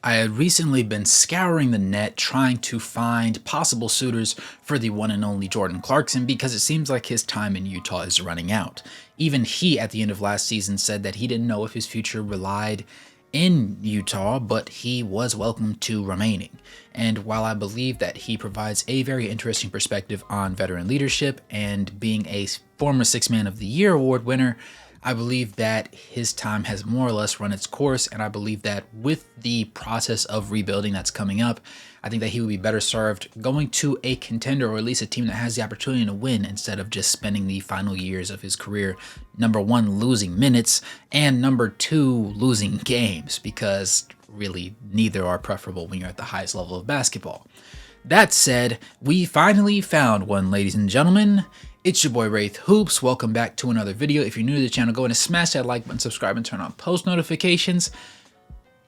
I had recently been scouring the net trying to find possible suitors for the one and only Jordan Clarkson because it seems like his time in Utah is running out. Even he, at the end of last season, said that he didn't know if his future relied in Utah, but he was welcome to remaining. And while I believe that he provides a very interesting perspective on veteran leadership and being a former Sixth Man of the Year award winner, I believe that his time has more or less run its course, and I believe that with the process of rebuilding that's coming up, I think that he would be better served going to a contender or at least a team that has the opportunity to win instead of just spending the final years of his career, number one, losing minutes, and number two, losing games, because really neither are preferable when you're at the highest level of basketball. That said, we finally found one, ladies and gentlemen. It's your boy Wraith Hoops. Welcome back to another video. If you're new to the channel, go ahead and smash that like button, subscribe, and turn on post notifications.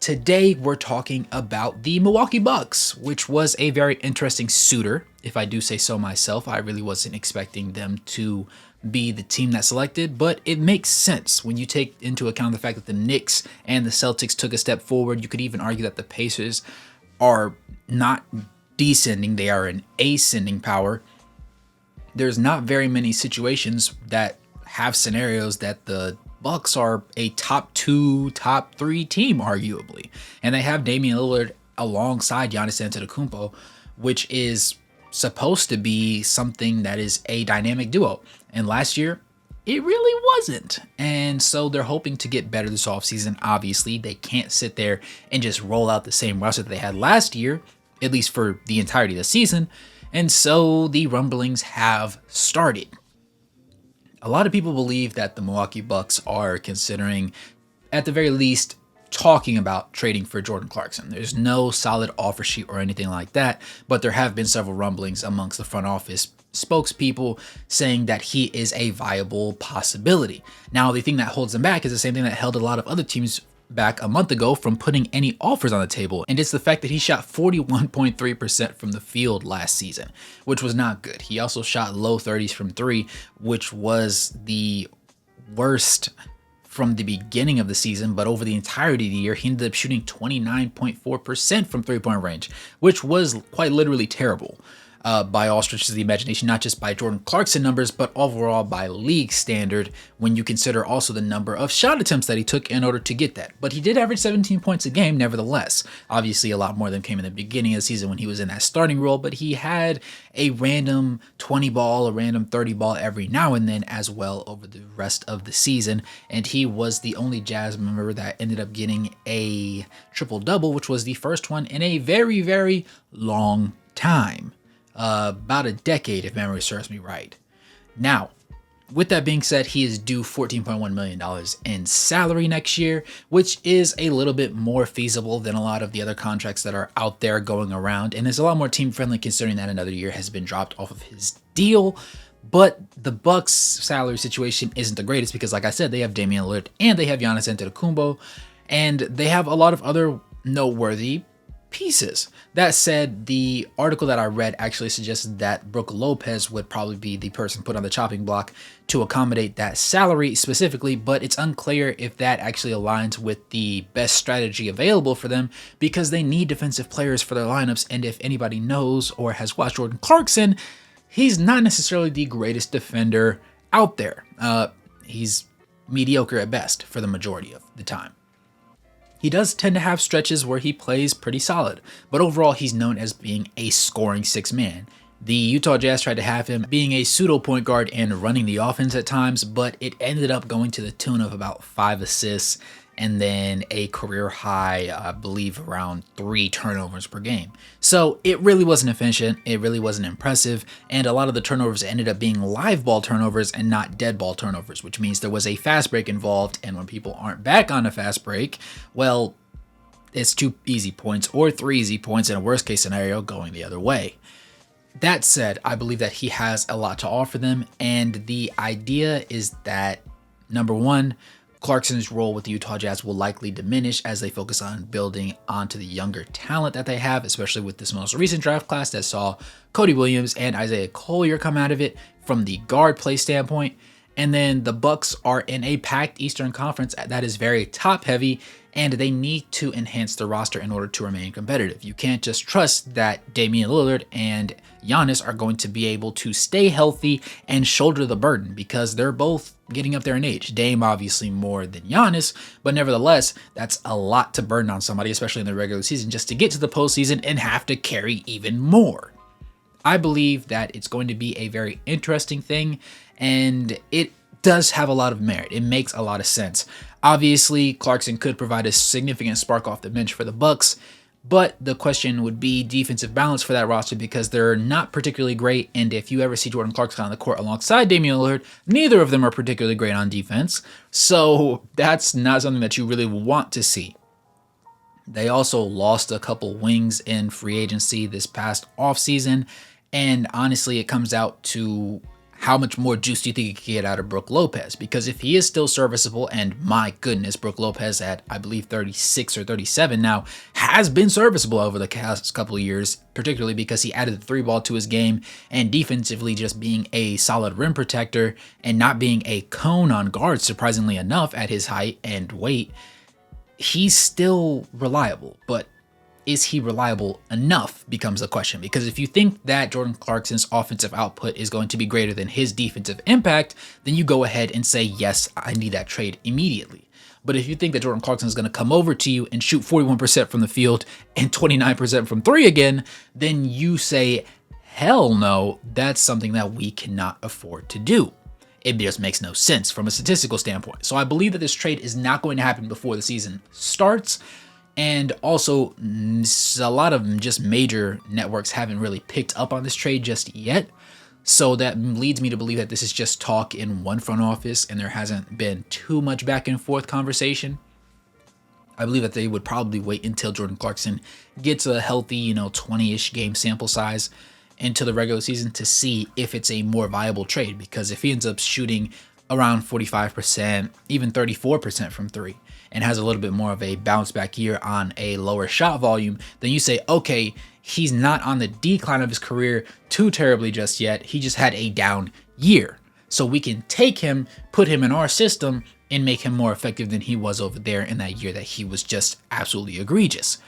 Today, we're talking about the Milwaukee Bucks, which was a very interesting suitor, if I do say so myself. I really wasn't expecting them to be the team that selected, but it makes sense when you take into account the fact that the Knicks and the Celtics took a step forward. You could even argue that the Pacers are not descending, they are an ascending power. There's not very many situations that have scenarios that the Bucks are a top 2, top 3 team, arguably. And they have Damian Lillard alongside Giannis Antetokounmpo, which is supposed to be something that is a dynamic duo. And last year, it really wasn't. And so they're hoping to get better this offseason. Obviously, they can't sit there and just roll out the same roster that they had last year, at least for the entirety of the season. And so the rumblings have started. A lot of people believe that the Milwaukee Bucks are considering, at the very least, talking about trading for Jordan Clarkson. There's no solid offer sheet or anything like that, but there have been several rumblings amongst the front office spokespeople saying that he is a viable possibility. Now, the thing that holds them back is the same thing that held a lot of other teams back a month ago from putting any offers on the table, and it's the fact that he shot 41.3% from the field last season, which was not good. He also shot low 30s from three, which was the worst from the beginning of the season, but over the entirety of the year, he ended up shooting 29.4% from three-point range, which was quite literally terrible. By all stretches of the imagination, not just by Jordan Clarkson numbers, but overall by league standard when you consider also the number of shot attempts that he took in order to get that. But he did average 17 points a game nevertheless. Obviously, a lot more than came in the beginning of the season when he was in that starting role, but he had a random 20 ball, a random 30 ball every now and then as well over the rest of the season. And he was the only Jazz member that ended up getting a triple-double, which was the first one in a very, very long time. About a decade, if memory serves me right. Now, with that being said, he is due $14.1 million in salary next year, which is a little bit more feasible than a lot of the other contracts that are out there going around, and is a lot more team-friendly considering that another year has been dropped off of his deal. But the Bucks' salary situation isn't the greatest because, like I said, they have Damian Lillard and they have Giannis Antetokounmpo, and they have a lot of other noteworthy pieces. That said, the article that I read actually suggested that Brook Lopez would probably be the person put on the chopping block to accommodate that salary specifically, but it's unclear if that actually aligns with the best strategy available for them because they need defensive players for their lineups, and if anybody knows or has watched Jordan Clarkson, he's not necessarily the greatest defender out there. He's mediocre at best for the majority of the time. He does tend to have stretches where he plays pretty solid, but overall he's known as being a scoring six man. The Utah Jazz tried to have him being a pseudo point guard and running the offense at times, but it ended up going to the tune of about 5 assists and then a career high, I believe, around 3 turnovers per game. So it really wasn't efficient, it really wasn't impressive, and a lot of the turnovers ended up being live ball turnovers and not dead ball turnovers, which means there was a fast break involved, and when people aren't back on a fast break, well, it's 2 easy points or 3 easy points in a worst case scenario going the other way. That said, I believe that he has a lot to offer them, and the idea is that, number one, Clarkson's role with the Utah Jazz will likely diminish as they focus on building onto the younger talent that they have, especially with this most recent draft class that saw Cody Williams and Isaiah Collier come out of it from the guard play standpoint. And then the Bucks are in a packed Eastern Conference that is very top heavy, and they need to enhance the roster in order to remain competitive. You can't just trust that Damian Lillard and Giannis are going to be able to stay healthy and shoulder the burden, because they're both getting up there in age. Dame obviously more than Giannis, but nevertheless, that's a lot to burden on somebody, especially in the regular season, just to get to the postseason and have to carry even more. I believe that it's going to be a very interesting thing, and it does have a lot of merit. It makes a lot of sense. Obviously, Clarkson could provide a significant spark off the bench for the Bucks, but the question would be defensive balance for that roster, because they're not particularly great, and if you ever see Jordan Clarkson on the court alongside Damian Lillard, neither of them are particularly great on defense, so that's not something that you really want to see. They also lost a couple wings in free agency this past offseason, and honestly, it comes out to how much more juice do you think you could get out of Brook Lopez? Because if he is still serviceable, and my goodness, Brook Lopez at, I believe, 36 or 37 now, has been serviceable over the past couple of years, particularly because he added the three ball to his game, and defensively just being a solid rim protector and not being a cone on guard, surprisingly enough, at his height and weight. He's still reliable, but is he reliable enough becomes the question. Because if you think that Jordan Clarkson's offensive output is going to be greater than his defensive impact, then you go ahead and say, yes, I need that trade immediately. But if you think that Jordan Clarkson is going to come over to you and shoot 41% from the field and 29% from three again, then you say, hell no, that's something that we cannot afford to do. It just makes no sense from a statistical standpoint. So I believe that this trade is not going to happen before the season starts. And also, a lot of just major networks haven't really picked up on this trade just yet. So that leads me to believe that this is just talk in one front office and there hasn't been too much back and forth conversation. I believe that they would probably wait until Jordan Clarkson gets a healthy, 20-ish game sample size into the regular season to see if it's a more viable trade. Because if he ends up shooting around 45%, even 34% from three, and has a little bit more of a bounce back year on a lower shot volume, then you say, okay, he's not on the decline of his career too terribly just yet. He just had a down year. So we can take him, put him in our system, and make him more effective than he was over there in that year that he was just absolutely egregious.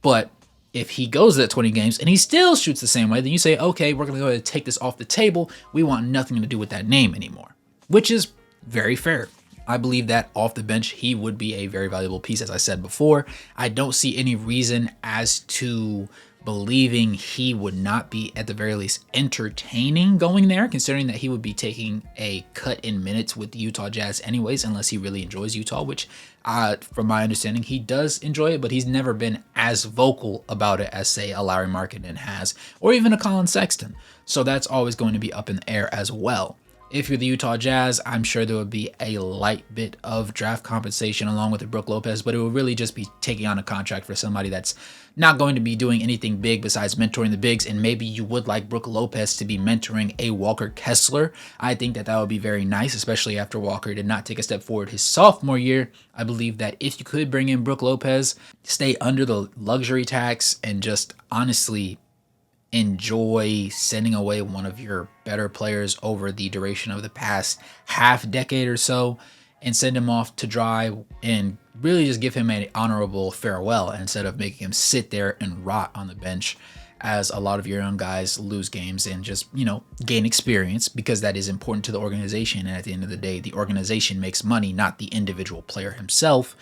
But if he goes at 20 games and he still shoots the same way, then you say, okay, we're going to go ahead and take this off the table. We want nothing to do with that name anymore, which is very fair. I believe that off the bench, he would be a very valuable piece, as I said before. I don't see any reason as to believing he would not be, at the very least, entertaining going there, considering that he would be taking a cut in minutes with the Utah Jazz anyways, unless he really enjoys Utah, which, from my understanding, he does enjoy it, but he's never been as vocal about it as, say, a Larry Markkinen has, or even a Colin Sexton. So that's always going to be up in the air as well. If you're the Utah Jazz, I'm sure there would be a light bit of draft compensation along with the Brook Lopez, but it would really just be taking on a contract for somebody that's not going to be doing anything big besides mentoring the bigs. And maybe you would like Brook Lopez to be mentoring a Walker Kessler. I think that would be very nice, especially after Walker did not take a step forward his sophomore year. I believe that if you could bring in Brook Lopez, stay under the luxury tax, and just honestly enjoy sending away one of your better players over the duration of the past half decade or so, and send him off to dry and really just give him an honorable farewell instead of making him sit there and rot on the bench as a lot of your young guys lose games and just, gain experience, because that is important to the organization. And at the end of the day, the organization makes money, not the individual player himself.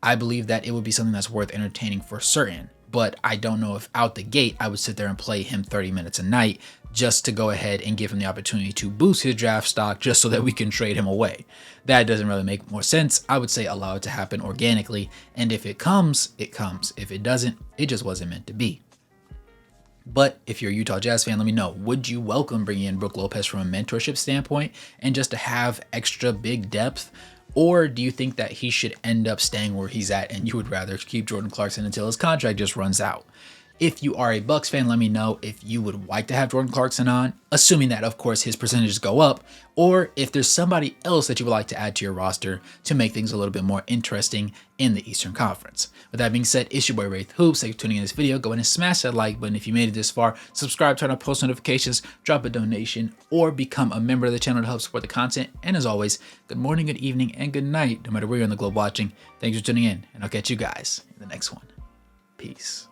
I believe that it would be something that's worth entertaining for certain. But I don't know if out the gate I would sit there and play him 30 minutes a night just to go ahead and give him the opportunity to boost his draft stock just so that we can trade him away. That doesn't really make more sense. I would say allow it to happen organically. And if it comes, it comes. If it doesn't, it just wasn't meant to be. But if you're a Utah Jazz fan, let me know. Would you welcome bringing in Brook Lopez from a mentorship standpoint and just to have extra big depth? Or do you think that he should end up staying where he's at and you would rather keep Jordan Clarkson until his contract just runs out? If you are a Bucks fan, let me know if you would like to have Jordan Clarkson on, assuming that, of course, his percentages go up, or if there's somebody else that you would like to add to your roster to make things a little bit more interesting in the Eastern Conference. With that being said, it's your boy Wraith Hoops. Thank you for tuning in this video. Go ahead and smash that like button if you made it this far. Subscribe, turn on post notifications, drop a donation, or become a member of the channel to help support the content. And as always, good morning, good evening, and good night, no matter where you're on the globe watching. Thanks for tuning in, and I'll catch you guys in the next one. Peace.